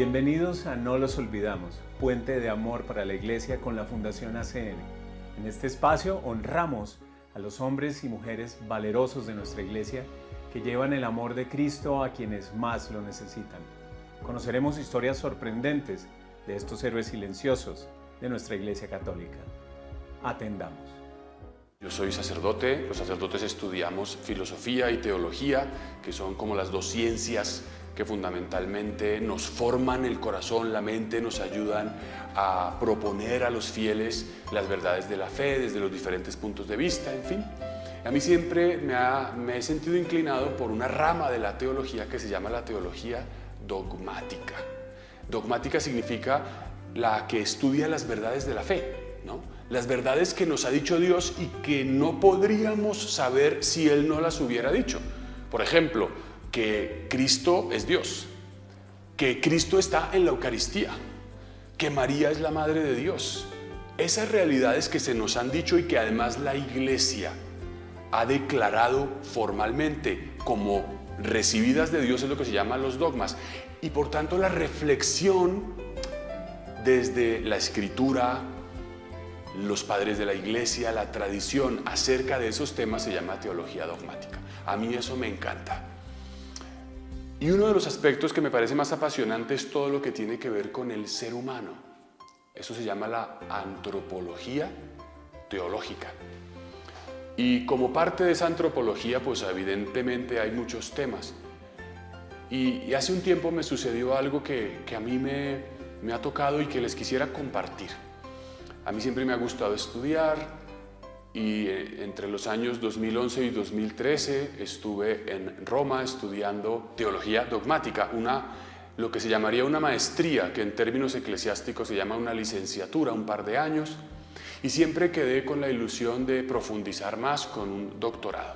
Bienvenidos a No los olvidamos, puente de amor para la Iglesia con la Fundación ACN. En este espacio honramos a los hombres y mujeres valerosos de nuestra Iglesia que llevan el amor de Cristo a quienes más lo necesitan. Conoceremos historias sorprendentes de estos héroes silenciosos de nuestra Iglesia Católica. Atendamos. Yo soy sacerdote, los sacerdotes estudiamos filosofía y teología, que son como las dos ciencias que fundamentalmente nos forman el corazón, la mente, nos ayudan a proponer a los fieles las verdades de la fe desde los diferentes puntos de vista, en fin. A mí siempre me he sentido inclinado por una rama de la teología que se llama la teología dogmática. Dogmática significa la que estudia las verdades de la fe, ¿no? Las verdades que nos ha dicho Dios y que no podríamos saber si Él no las hubiera dicho. Por ejemplo, que Cristo es Dios, que Cristo está en la Eucaristía, que María es la Madre de Dios. Esas realidades que se nos han dicho y que además la Iglesia ha declarado formalmente como recibidas de Dios es lo que se llama los dogmas. Y por tanto la reflexión desde la Escritura, los padres de la Iglesia, la tradición acerca de esos temas se llama teología dogmática. A mí eso me encanta. Y uno de los aspectos que me parece más apasionante es todo lo que tiene que ver con el ser humano. Eso se llama la antropología teológica. Y como parte de esa antropología, pues evidentemente hay muchos temas. Y hace un tiempo me sucedió algo que a mí me ha tocado y que les quisiera compartir. A mí siempre me ha gustado estudiar y entre los años 2011 y 2013 estuve en Roma estudiando teología dogmática, lo que se llamaría una maestría, que en términos eclesiásticos se llama una licenciatura, un par de años, y siempre quedé con la ilusión de profundizar más con un doctorado.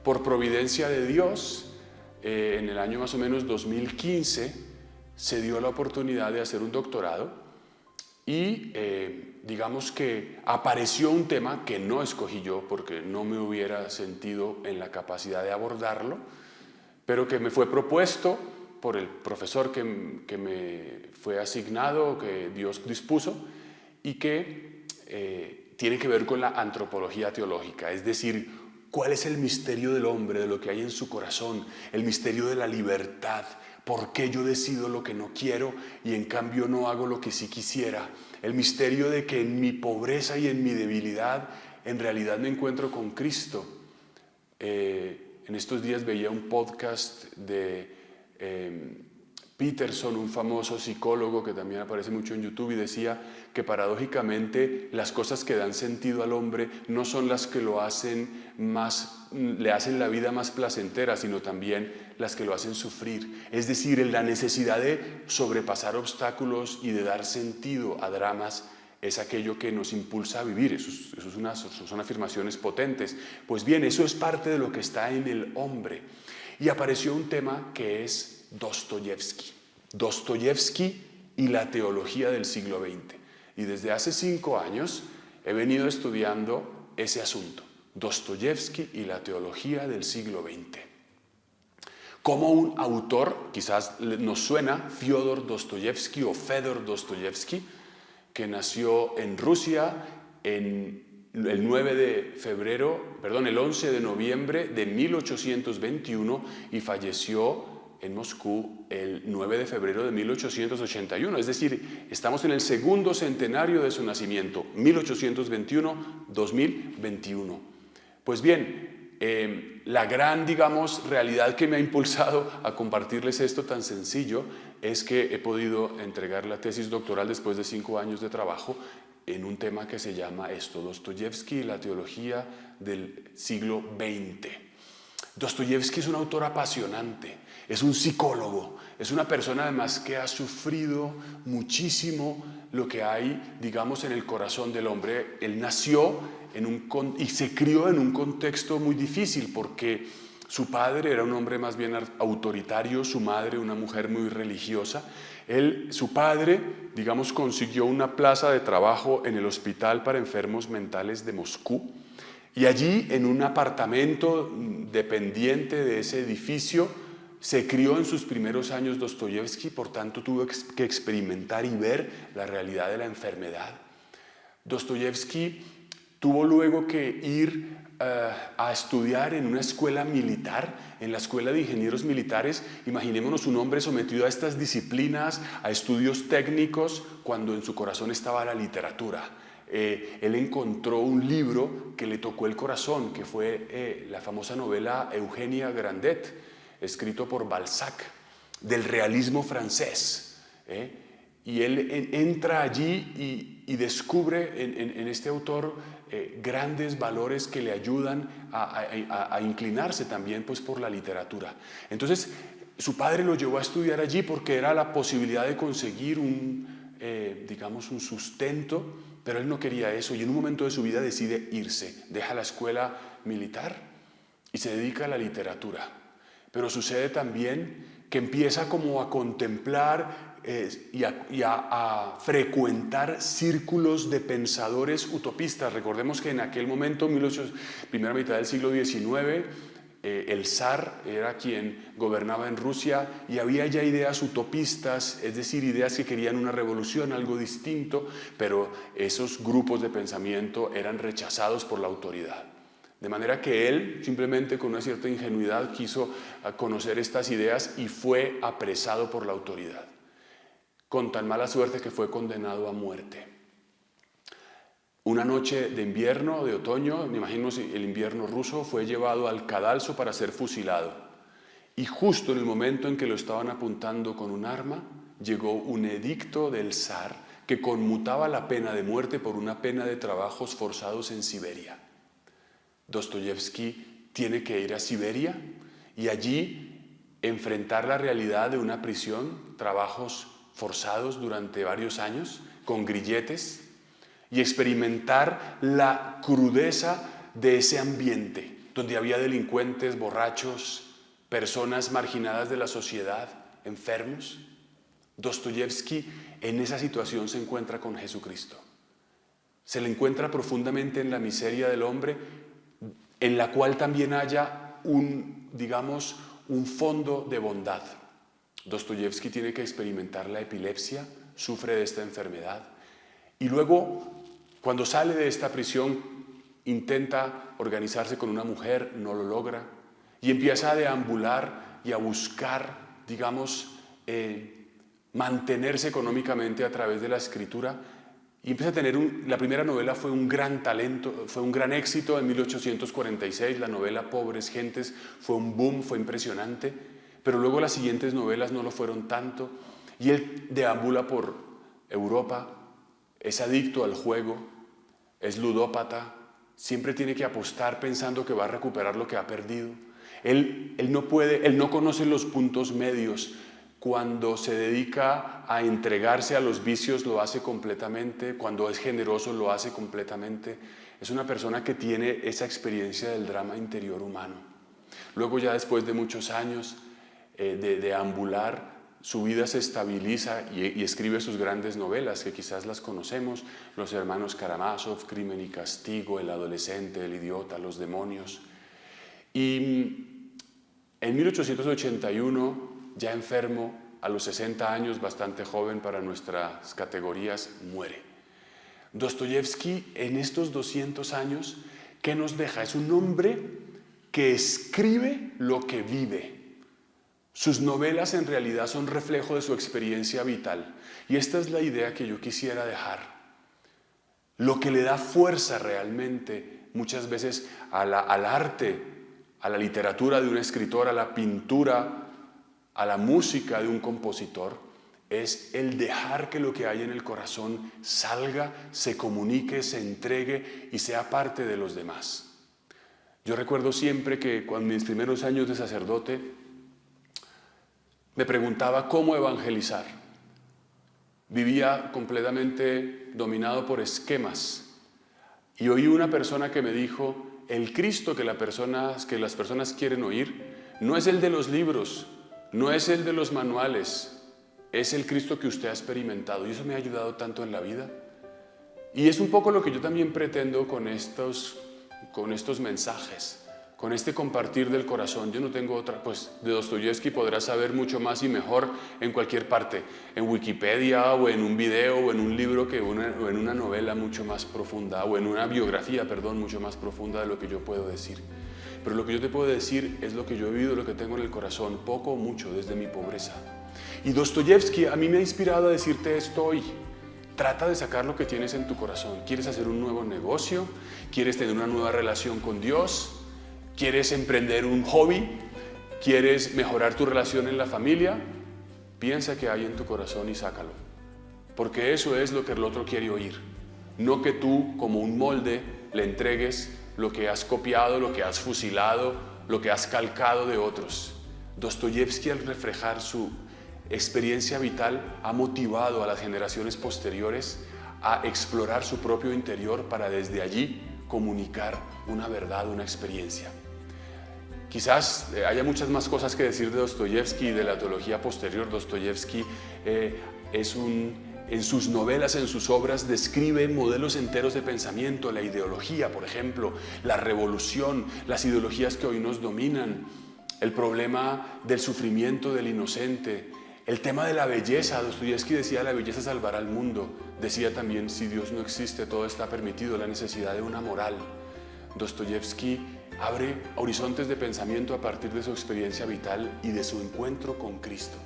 Por providencia de Dios, en el año más o menos 2015 se dio la oportunidad de hacer un doctorado y digamos que apareció un tema que no escogí yo porque no me hubiera sentido en la capacidad de abordarlo, pero que me fue propuesto por el profesor que me fue asignado, que Dios dispuso, y que tiene que ver con la antropología teológica, es decir, cuál es el misterio del hombre, de lo que hay en su corazón, el misterio de la libertad. ¿Por qué yo decido lo que no quiero y en cambio no hago lo que sí quisiera? El misterio de que en mi pobreza y en mi debilidad en realidad me encuentro con Cristo. En estos días veía un podcast de Peterson, un famoso psicólogo que también aparece mucho en YouTube, y decía que paradójicamente las cosas que dan sentido al hombre no son las que le hacen la vida más placentera, sino también las que lo hacen sufrir. Es decir, la necesidad de sobrepasar obstáculos y de dar sentido a dramas es aquello que nos impulsa a vivir. Son afirmaciones potentes. Pues bien, eso es parte de lo que está en el hombre. Y apareció un tema que es Dostoyevski y la teología del siglo XX. Y desde hace 5 años he venido estudiando ese asunto, Dostoyevski y la teología del siglo XX. Como un autor, quizás nos suena, Fyodor Dostoyevski o Fedor Dostoyevski, que nació en Rusia el 11 de noviembre de 1821 y falleció en Moscú el 9 de febrero de 1881, es decir, estamos en el segundo centenario de su nacimiento, 1821-2021. Pues bien, la gran, digamos, realidad que me ha impulsado a compartirles esto tan sencillo es que he podido entregar la tesis doctoral después de 5 años de trabajo en un tema que se llama Dostoyevski y la teología del siglo XX. Dostoyevski es un autor apasionante, es un psicólogo, es una persona además que ha sufrido muchísimo lo que hay, digamos, en el corazón del hombre. Él nació y se crió en un contexto muy difícil porque su padre era un hombre más bien autoritario, su madre una mujer muy religiosa. Su padre, digamos, consiguió una plaza de trabajo en el Hospital para Enfermos Mentales de Moscú. Y allí, en un apartamento dependiente de ese edificio, se crió en sus primeros años Dostoyevski, por tanto tuvo que experimentar y ver la realidad de la enfermedad. Dostoyevski tuvo luego que ir a estudiar en una escuela militar, en la escuela de ingenieros militares. Imaginémonos un hombre sometido a estas disciplinas, a estudios técnicos, cuando en su corazón estaba la literatura. Él encontró un libro que le tocó el corazón, que fue la famosa novela Eugenia Grandet, escrito por Balzac, del realismo francés. Y él entra allí y descubre en este autor grandes valores que le ayudan a inclinarse también pues, por la literatura. Entonces, su padre lo llevó a estudiar allí porque era la posibilidad de conseguir digamos, un sustento, pero él no quería eso y en un momento de su vida decide irse, deja la escuela militar y se dedica a la literatura. Pero sucede también que empieza como a contemplar y a frecuentar círculos de pensadores utopistas. Recordemos que en aquel momento, primera mitad del siglo XIX, el zar era quien gobernaba en Rusia y había ya ideas utopistas, es decir, ideas que querían una revolución, algo distinto, pero esos grupos de pensamiento eran rechazados por la autoridad. De manera que él, simplemente con una cierta ingenuidad, quiso conocer estas ideas y fue apresado por la autoridad, con tan mala suerte que fue condenado a muerte. Una noche de invierno, de otoño, me imagino el invierno ruso, fue llevado al cadalso para ser fusilado. Y justo en el momento en que lo estaban apuntando con un arma, llegó un edicto del zar que conmutaba la pena de muerte por una pena de trabajos forzados en Siberia. Dostoyevski tiene que ir a Siberia y allí enfrentar la realidad de una prisión, trabajos forzados durante varios años, con grilletes, y experimentar la crudeza de ese ambiente, donde había delincuentes, borrachos, personas marginadas de la sociedad, enfermos. Dostoyevski en esa situación se encuentra con Jesucristo. Se le encuentra profundamente en la miseria del hombre, en la cual también haya un fondo de bondad. Dostoyevski tiene que experimentar la epilepsia, sufre de esta enfermedad. Y luego, cuando sale de esta prisión, intenta organizarse con una mujer, no lo logra, y empieza a deambular y a buscar, mantenerse económicamente a través de la escritura, y empieza a tener la primera novela fue un gran talento, fue un gran éxito en 1846, la novela Pobres Gentes fue un boom, fue impresionante, pero luego las siguientes novelas no lo fueron tanto, y él deambula por Europa, es adicto al juego, es ludópata, siempre tiene que apostar pensando que va a recuperar lo que ha perdido. Él no conoce los puntos medios. Cuando se dedica a entregarse a los vicios lo hace completamente, cuando es generoso lo hace completamente. Es una persona que tiene esa experiencia del drama interior humano. Luego ya después de muchos años de deambular, su vida se estabiliza y escribe sus grandes novelas, que quizás las conocemos, Los hermanos Karamazov, Crimen y castigo, El adolescente, El idiota, Los demonios. Y en 1881, ya enfermo, a los 60 años, bastante joven para nuestras categorías, muere. Dostoyevski, en estos 200 años, ¿qué nos deja? Es un hombre que escribe lo que vive. Sus novelas en realidad son reflejo de su experiencia vital. Y esta es la idea que yo quisiera dejar. Lo que le da fuerza realmente muchas veces al arte, a la literatura de un escritor, a la pintura, a la música de un compositor, es el dejar que lo que hay en el corazón salga, se comunique, se entregue y sea parte de los demás. Yo recuerdo siempre que en mis primeros años de sacerdote me preguntaba cómo evangelizar. Vivía completamente dominado por esquemas y oí una persona que me dijo: el Cristo que las personas quieren oír no es el de los libros, no es el de los manuales, es el Cristo que usted ha experimentado. Y eso me ha ayudado tanto en la vida. Y es un poco lo que yo también pretendo con estos mensajes. con este compartir del corazón. Yo no tengo otra, pues de Dostoyevski podrás saber mucho más y mejor en cualquier parte, en Wikipedia o en un video o en un libro o en una novela mucho más profunda o en una biografía, perdón, mucho más profunda de lo que yo puedo decir. Pero lo que yo te puedo decir es lo que yo he vivido, lo que tengo en el corazón, poco o mucho, desde mi pobreza. Y Dostoyevski a mí me ha inspirado a decirte esto hoy. Trata de sacar lo que tienes en tu corazón. ¿Quieres hacer un nuevo negocio? ¿Quieres tener una nueva relación con Dios? ¿Quieres emprender un hobby? ¿Quieres mejorar tu relación en la familia? Piensa qué hay en tu corazón y sácalo. Porque eso es lo que el otro quiere oír. No que tú, como un molde, le entregues lo que has copiado, lo que has fusilado, lo que has calcado de otros. Dostoyevski, al reflejar su experiencia vital, ha motivado a las generaciones posteriores a explorar su propio interior para desde allí comunicar una verdad, una experiencia. Quizás haya muchas más cosas que decir de Dostoyevski y de la teología posterior. Dostoyevski en sus novelas, en sus obras, describe modelos enteros de pensamiento, la ideología, por ejemplo, la revolución, las ideologías que hoy nos dominan, el problema del sufrimiento del inocente, el tema de la belleza. Dostoyevski decía: la belleza salvará al mundo. Decía también: si Dios no existe, todo está permitido, la necesidad de una moral. Dostoyevski abre horizontes de pensamiento a partir de su experiencia vital y de su encuentro con Cristo,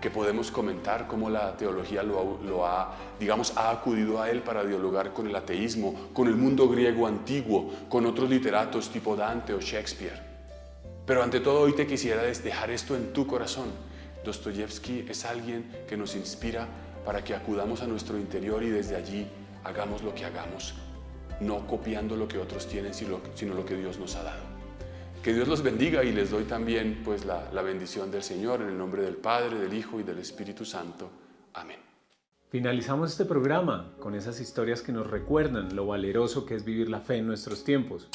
que podemos comentar cómo la teología ha acudido a él para dialogar con el ateísmo, con el mundo griego antiguo, con otros literatos tipo Dante o Shakespeare. Pero ante todo, hoy te quisiera dejar esto en tu corazón. Dostoyevski es alguien que nos inspira para que acudamos a nuestro interior y desde allí hagamos lo que hagamos, no copiando lo que otros tienen, sino lo que Dios nos ha dado. Que Dios los bendiga, y les doy también pues la bendición del Señor en el nombre del Padre, del Hijo y del Espíritu Santo. Amén. Finalizamos este programa con esas historias que nos recuerdan lo valeroso que es vivir la fe en nuestros tiempos.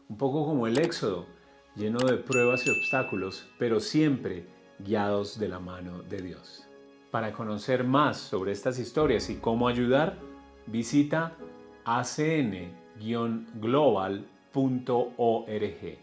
Un poco como el Éxodo, lleno de pruebas y obstáculos, pero siempre guiados de la mano de Dios. Para conocer más sobre estas historias y cómo ayudar, visita acn-global.org.